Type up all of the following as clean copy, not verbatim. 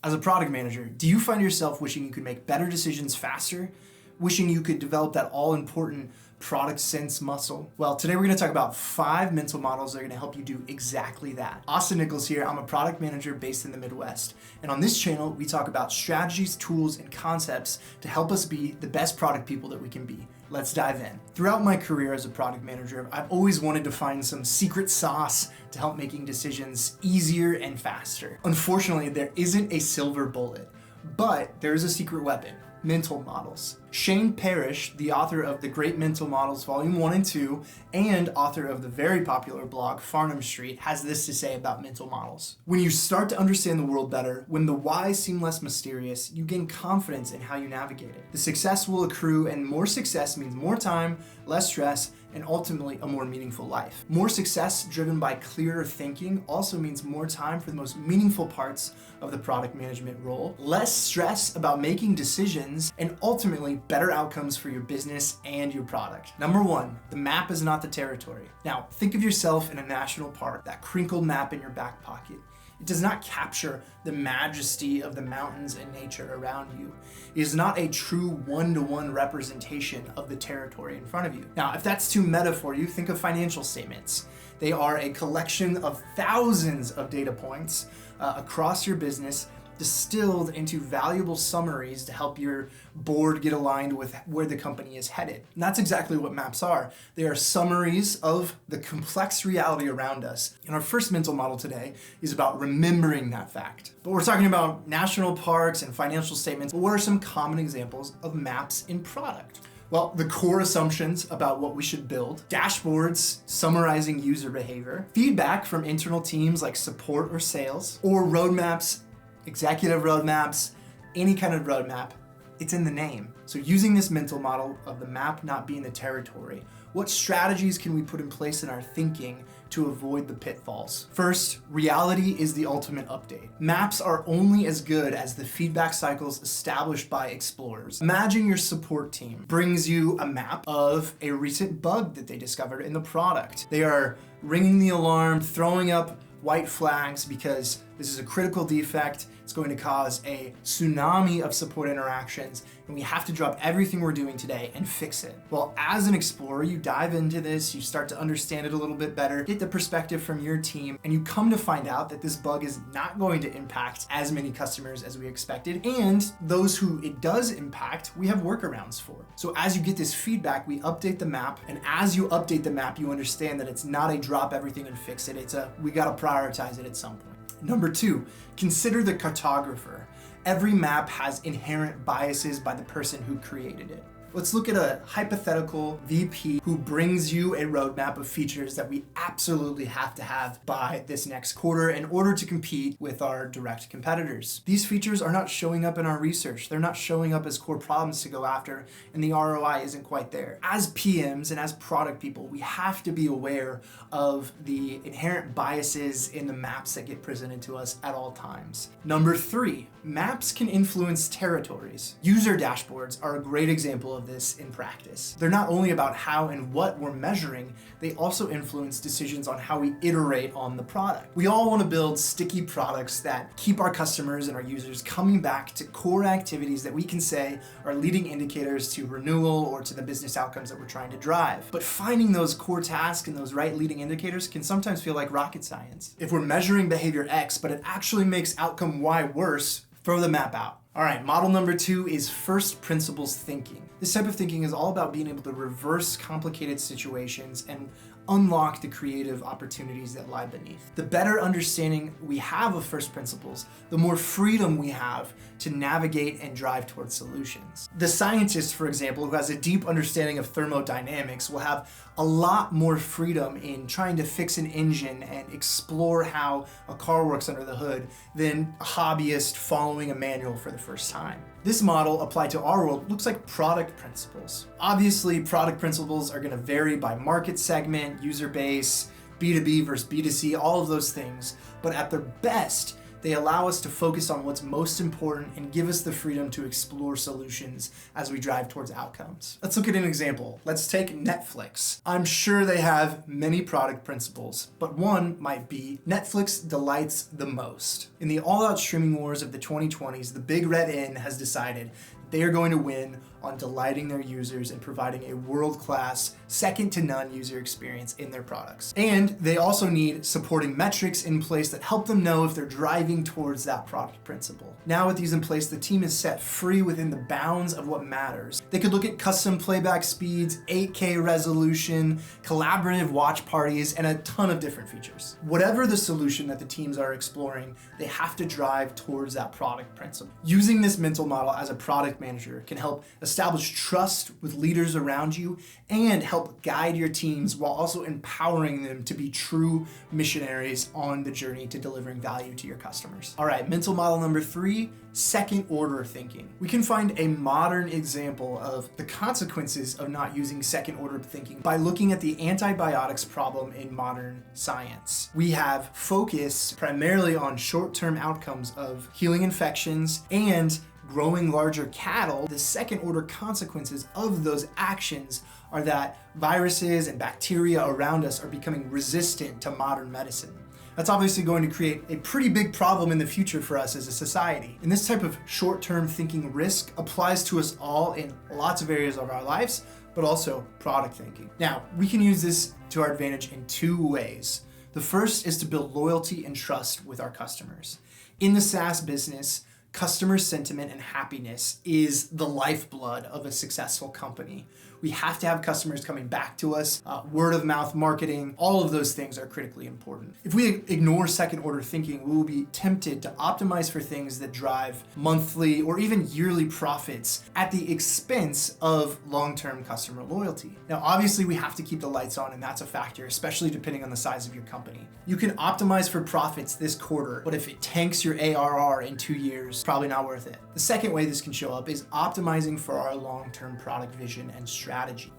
As a product manager, do you find yourself wishing you could make better decisions faster? Wishing you could develop that all-important product sense muscle? Well, today we're going to talk about 5 mental models that are going to help you do exactly that. Austin Nichols here. I'm a product manager based in the Midwest. And on this channel, we talk about strategies, tools, and concepts to help us be the best product people that we can be. Let's dive in. Throughout my career as a product manager, I've always wanted to find some secret sauce to help making decisions easier and faster. Unfortunately, there isn't a silver bullet, but there is a secret weapon: mental models. Shane Parrish, the author of The Great Mental Models Volume 1 and 2, and author of the very popular blog Farnham Street, has this to say about mental models. When you start to understand the world better, when the whys seem less mysterious, you gain confidence in how you navigate it. The success will accrue, and more success means more time, less stress, and ultimately a more meaningful life. More success driven by clearer thinking also means more time for the most meaningful parts of the product management role, less stress about making decisions, and ultimately better outcomes for your business and your product. Number 1, the map is not the territory. Now, think of yourself in a national park, that crinkled map in your back pocket. It does not capture the majesty of the mountains and nature around you. It is not a true one-to-one representation of the territory in front of you. Now, if that's too meta for you, think of financial statements. They are a collection of thousands of data points across your business, distilled into valuable summaries to help your board get aligned with where the company is headed. And that's exactly what maps are. They are summaries of the complex reality around us. And our first mental model today is about remembering that fact. But we're talking about national parks and financial statements. But what are some common examples of maps in product? Well, the core assumptions about what we should build, dashboards summarizing user behavior, feedback from internal teams like support or sales, or roadmaps, executive roadmaps, any kind of roadmap. It's in the name. So using this mental model of the map not being the territory, what strategies can we put in place in our thinking to avoid the pitfalls? First, reality is the ultimate update. Maps are only as good as the feedback cycles established by explorers. Imagine your support team brings you a map of a recent bug that they discovered in the product. They are ringing the alarm, throwing up white flags because this is a critical defect. It's going to cause a tsunami of support interactions, and we have to drop everything we're doing today and fix it. Well, as an explorer, you dive into this, you start to understand it a little bit better, get the perspective from your team, and you come to find out that this bug is not going to impact as many customers as we expected, and those who it does impact, we have workarounds for. So as you get this feedback, we update the map, and as you update the map, you understand that it's not a drop everything and fix it. It's a we gotta prioritize it at some point. Number 2, consider the cartographer. Every map has inherent biases by the person who created it. Let's look at a hypothetical VP who brings you a roadmap of features that we absolutely have to have by this next quarter in order to compete with our direct competitors. These features are not showing up in our research. They're not showing up as core problems to go after, and the ROI isn't quite there. As PMs and as product people, we have to be aware of the inherent biases in the maps that get presented to us at all times. Number 3, maps can influence territories. User dashboards are a great example of this in practice. They're not only about how and what we're measuring, they also influence decisions on how we iterate on the product. We all want to build sticky products that keep our customers and our users coming back to core activities that we can say are leading indicators to renewal or to the business outcomes that we're trying to drive. But finding those core tasks and those right leading indicators can sometimes feel like rocket science. If we're measuring behavior X, but it actually makes outcome Y worse, throw the map out. All right, model number 2 is first principles thinking. This type of thinking is all about being able to reverse complicated situations and unlock the creative opportunities that lie beneath. The better understanding we have of first principles, the more freedom we have to navigate and drive towards solutions. The scientist, for example, who has a deep understanding of thermodynamics will have a lot more freedom in trying to fix an engine and explore how a car works under the hood than a hobbyist following a manual for the first time. This model applied to our world looks like product principles. Obviously, product principles are going to vary by market segment, user base, B2B versus B2C, all of those things. But at their best, They allow us to focus on what's most important and give us the freedom to explore solutions as we drive towards outcomes. Let's look at an example. Let's take Netflix. I'm sure they have many product principles, but one might be Netflix delights the most. In the all-out streaming wars of the 2020s, the Big Red Inn has decided they are going to win on delighting their users and providing a world-class, second-to-none user experience in their products. And they also need supporting metrics in place that help them know if they're driving towards that product principle. Now with these in place, the team is set free within the bounds of what matters. They could look at custom playback speeds, 8K resolution, collaborative watch parties, and a ton of different features. Whatever the solution that the teams are exploring, they have to drive towards that product principle. Using this mental model as a product manager can help establish trust with leaders around you and help guide your teams while also empowering them to be true missionaries on the journey to delivering value to your customers. All right, mental model number 3, second order thinking. We can find a modern example of the consequences of not using second order thinking by looking at the antibiotics problem in modern science. We have focused primarily on short-term outcomes of healing infections and growing larger cattle. The second order consequences of those actions are that viruses and bacteria around us are becoming resistant to modern medicine. That's obviously going to create a pretty big problem in the future for us as a society. And this type of short-term thinking risk applies to us all in lots of areas of our lives, but also product thinking. Now, we can use this to our advantage in 2 ways. The first is to build loyalty and trust with our customers. In the SaaS business, customer sentiment and happiness is the lifeblood of a successful company. We have to have customers coming back to us. Word of mouth marketing, all of those things are critically important. If we ignore second order thinking, we will be tempted to optimize for things that drive monthly or even yearly profits at the expense of long-term customer loyalty. Now, obviously we have to keep the lights on, and that's a factor, especially depending on the size of your company. You can optimize for profits this quarter, but if it tanks your ARR in 2 years, probably not worth it. The second way this can show up is optimizing for our long-term product vision and strategy.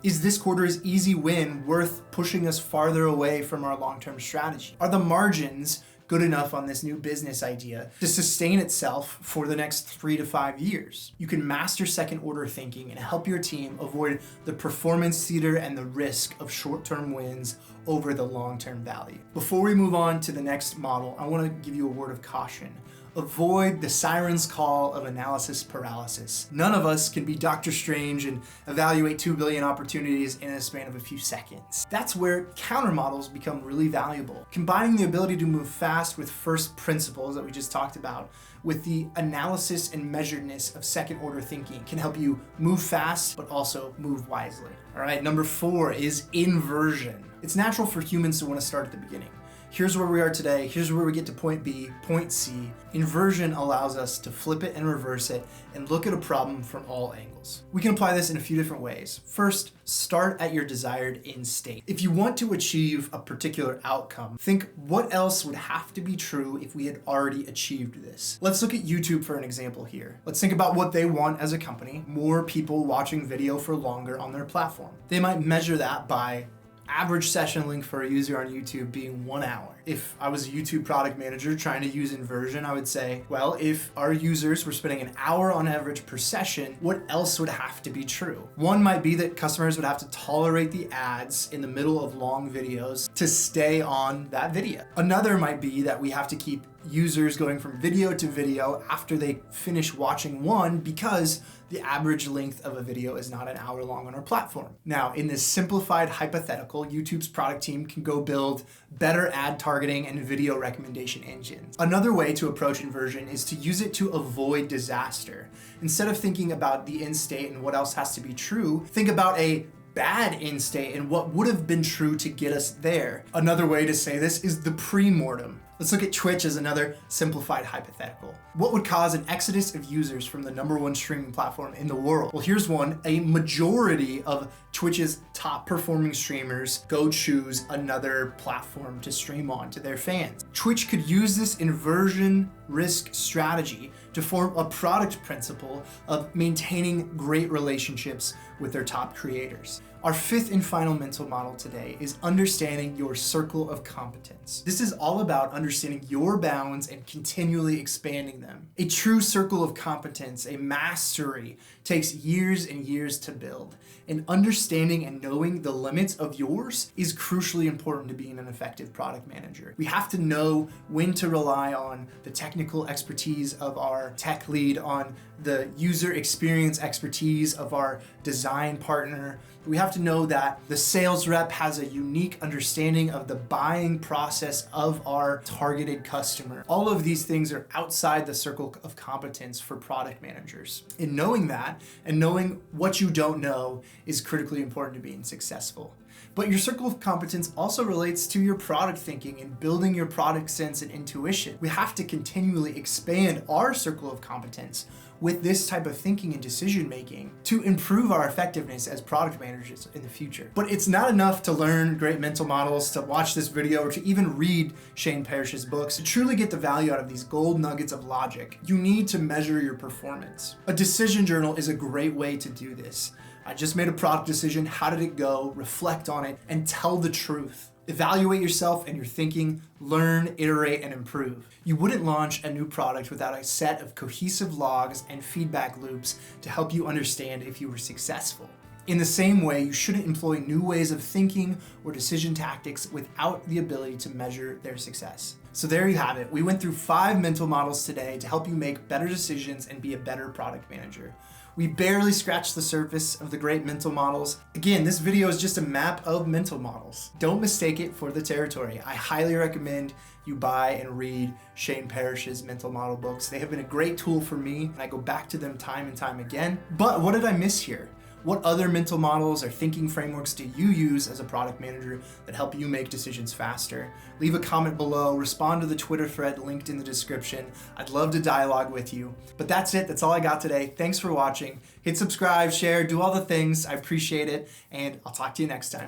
Is this quarter's easy win worth pushing us farther away from our long-term strategy? Are the margins good enough on this new business idea to sustain itself for the next 3 to 5 years? You can master second order thinking and help your team avoid the performance theater and the risk of short-term wins over the long-term value. Before we move on to the next model, I want to give you a word of caution. Avoid the siren's call of analysis paralysis. None of us can be Dr. Strange and evaluate 2 billion opportunities in a span of a few seconds. That's where counter models become really valuable. Combining the ability to move fast with first principles that we just talked about with the analysis and measuredness of second order thinking can help you move fast, but also move wisely. All right, number 4 is inversion. It's natural for humans to want to start at the beginning. Here's where we are today, here's where we get to point B, point C. Inversion allows us to flip it and reverse it and look at a problem from all angles. We can apply this in a few different ways. First, start at your desired end state. If you want to achieve a particular outcome, think what else would have to be true if we had already achieved this. Let's look at YouTube for an example here. Let's think about what they want as a company, more people watching video for longer on their platform. They might measure that by average session length for a user on YouTube being 1 hour. If I was a YouTube product manager trying to use inversion, I would say, well, if our users were spending 1 hour on average per session, what else would have to be true? One might be that customers would have to tolerate the ads in the middle of long videos to stay on that video. Another might be that we have to keep users going from video to video after they finish watching one because the average length of a video is not 1 hour long on our platform. Now, in this simplified hypothetical, YouTube's product team can go build better ad targeting and video recommendation engines. Another way to approach inversion is to use it to avoid disaster. Instead of thinking about the end state and what else has to be true, think about a bad end state and what would have been true to get us there. Another way to say this is the pre-mortem. Let's look at Twitch as another simplified hypothetical. What would cause an exodus of users from the #1 streaming platform in the world? Well, here's one. A majority of Twitch's top performing streamers go choose another platform to stream on to their fans. Twitch could use this inversion risk strategy to form a product principle of maintaining great relationships with their top creators. Our fifth and final mental model today is understanding your circle of competence. This is all about understanding your bounds and continually expanding them. A true circle of competence, a mastery, takes years and years to build. And understanding and knowing the limits of yours is crucially important to being an effective product manager. We have to know when to rely on the technical expertise of our tech lead, on the user experience expertise of our design partner. We have to know that the sales rep has a unique understanding of the buying process of our targeted customer. All of these things are outside the circle of competence for product managers. In knowing that and knowing what you don't know is critically important to being successful. But your circle of competence also relates to your product thinking and building your product sense and intuition. We have to continually expand our circle of competence with this type of thinking and decision making to improve our effectiveness as product managers in the future. But it's not enough to learn great mental models, to watch this video, or to even read Shane Parrish's books. To truly get the value out of these gold nuggets of logic, you need to measure your performance. A decision journal is a great way to do this. I just made a product decision. How did it go? Reflect on it and tell the truth. Evaluate yourself and your thinking, learn, iterate, and improve. You wouldn't launch a new product without a set of cohesive logs and feedback loops to help you understand if you were successful. In the same way, you shouldn't employ new ways of thinking or decision tactics without the ability to measure their success. So there you have it. We went through 5 mental models today to help you make better decisions and be a better product manager. We barely scratched the surface of the great mental models. Again, this video is just a map of mental models. Don't mistake it for the territory. I highly recommend you buy and read Shane Parrish's mental model books. They have been a great tool for me, and I go back to them time and time again. But what did I miss here? What other mental models or thinking frameworks do you use as a product manager that help you make decisions faster? Leave a comment below, respond to the Twitter thread linked in the description. I'd love to dialogue with you. But that's it, that's all I got today. Thanks for watching. Hit subscribe, share, do all the things. I appreciate it, and I'll talk to you next time.